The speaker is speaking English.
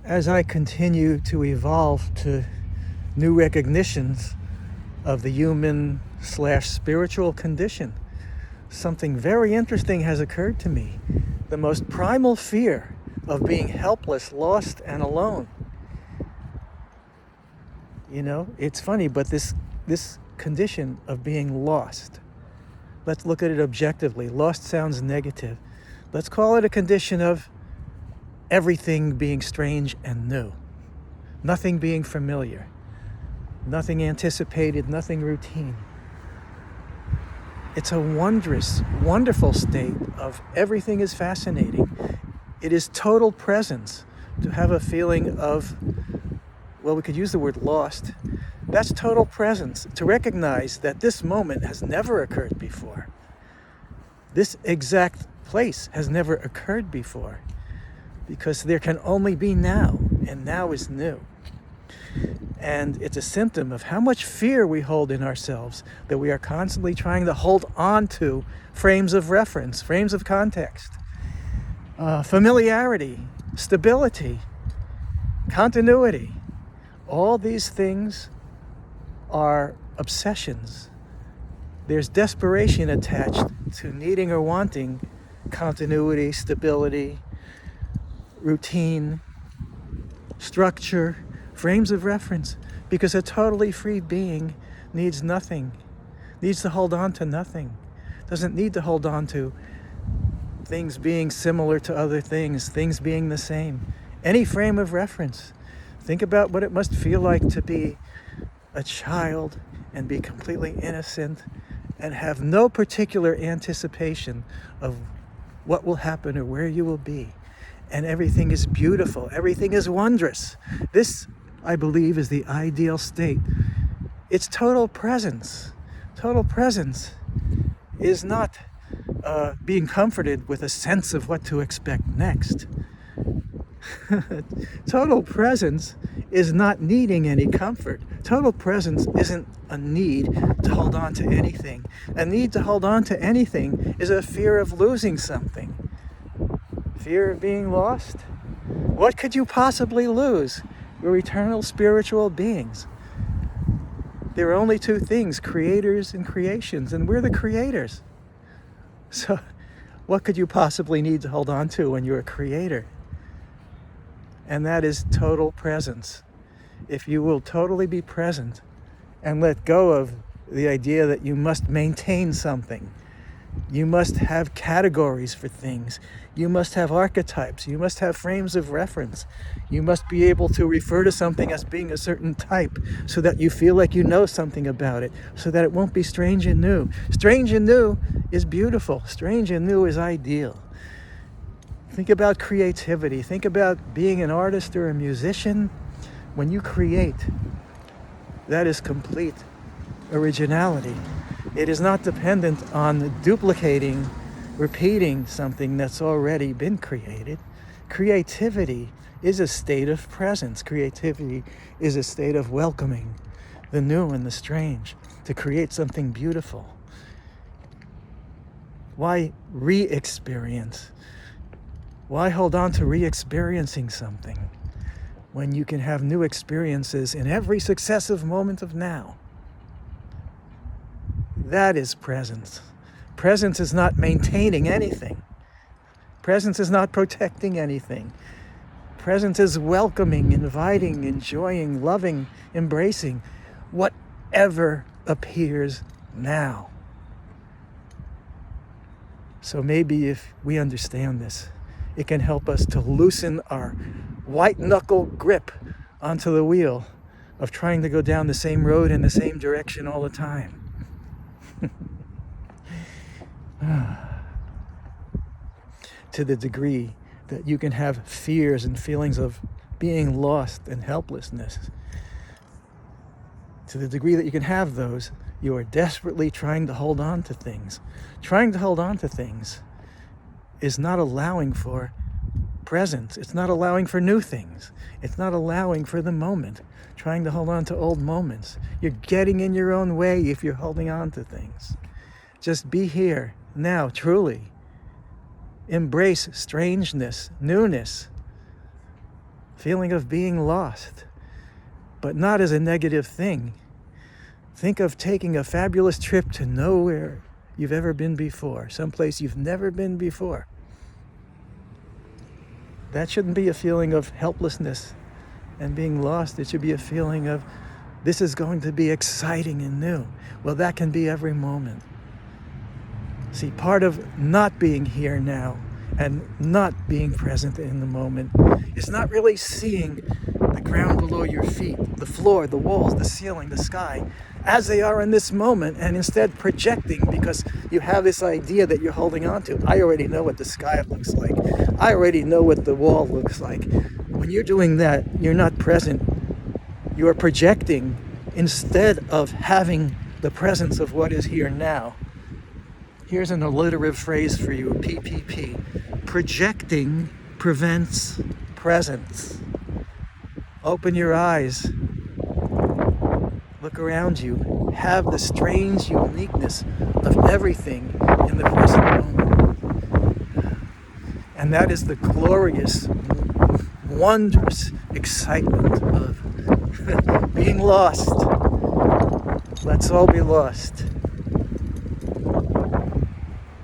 As I continue to evolve to new recognitions of the human/spiritual condition, something very interesting has occurred to me. The most primal fear of being helpless, lost, and alone. You know, it's funny, but this condition of being lost, let's look at it objectively. Lost sounds negative. Let's call it a condition of everything being strange and new. Nothing being familiar. Nothing anticipated, nothing routine. It's a wondrous, wonderful state of everything is fascinating. It is total presence. To have a feeling of, well, we could use the word lost. That's total presence. To recognize that this moment has never occurred before. This exact place has never occurred before. Because there can only be now, and now is new. And it's a symptom of how much fear we hold in ourselves, that we are constantly trying to hold on to frames of reference, frames of context, familiarity, stability, continuity. All these things are obsessions. There's desperation attached to needing or wanting continuity, stability, routine, structure, frames of reference, because a totally free being needs nothing, needs to hold on to nothing, doesn't need to hold on to things being similar to other things, things being the same. Any frame of reference. Think about what it must feel like to be a child and be completely innocent and have no particular anticipation of what will happen or where you will be. And everything is beautiful. Everything is wondrous. This, I believe, is the ideal state. It's total presence. Total presence is not being comforted with a sense of what to expect next. Total presence is not needing any comfort. Total presence isn't a need to hold on to anything. A need to hold on to anything is a fear of losing something. Fear of being lost? What could you possibly lose? We're eternal spiritual beings. There are only two things, creators and creations, and we're the creators. So what could you possibly need to hold on to when you're a creator? And that is total presence. If you will totally be present and let go of the idea that you must maintain something, you must have categories for things. You must have archetypes. You must have frames of reference. You must be able to refer to something as being a certain type so that you feel like you know something about it, so that it won't be strange and new. Strange and new is beautiful. Strange and new is ideal. Think about creativity. Think about being an artist or a musician. When you create, that is complete originality. It is not dependent on duplicating, repeating something that's already been created. Creativity is a state of presence. Creativity is a state of welcoming the new and the strange, to create something beautiful. Why re-experience? Why hold on to re-experiencing something when you can have new experiences in every successive moment of now? That is presence. Presence is not maintaining anything. Presence is not protecting anything. Presence is welcoming, inviting, enjoying, loving, embracing whatever appears now. So maybe if we understand this, it can help us to loosen our white knuckle grip onto the wheel of trying to go down the same road in the same direction all the time. To the degree that you can have fears and feelings of being lost and helplessness, to the degree that you can have those, you are desperately trying to hold on to things. Trying to hold on to things is not allowing for presence. It's not allowing for new things. It's not allowing for the moment. Trying to hold on to old moments. You're getting in your own way if you're holding on to things. Just be here, now, truly. Embrace strangeness, newness. feeling of being lost, but not as a negative thing. Think of taking a fabulous trip to nowhere you've ever been before, someplace you've never been before. That shouldn't be a feeling of helplessness and being lost. It should be a feeling of, this is going to be exciting and new. Well, that can be every moment. See, part of not being here now and not being present in the moment is not really seeing the ground below your feet, the floor, the walls, the ceiling, the sky, as they are in this moment, and instead projecting because you have this idea that you're holding on to. I already know what the sky looks like. I already know what the wall looks like. When you're doing that, you're not present. You're projecting instead of having the presence of what is here now. Here's an alliterative phrase for you, PPP. Projecting prevents presence. Open your eyes. Look around you. Have the strange uniqueness of everything in the present moment. And that is the glorious, wondrous excitement of being lost. Let's all be lost.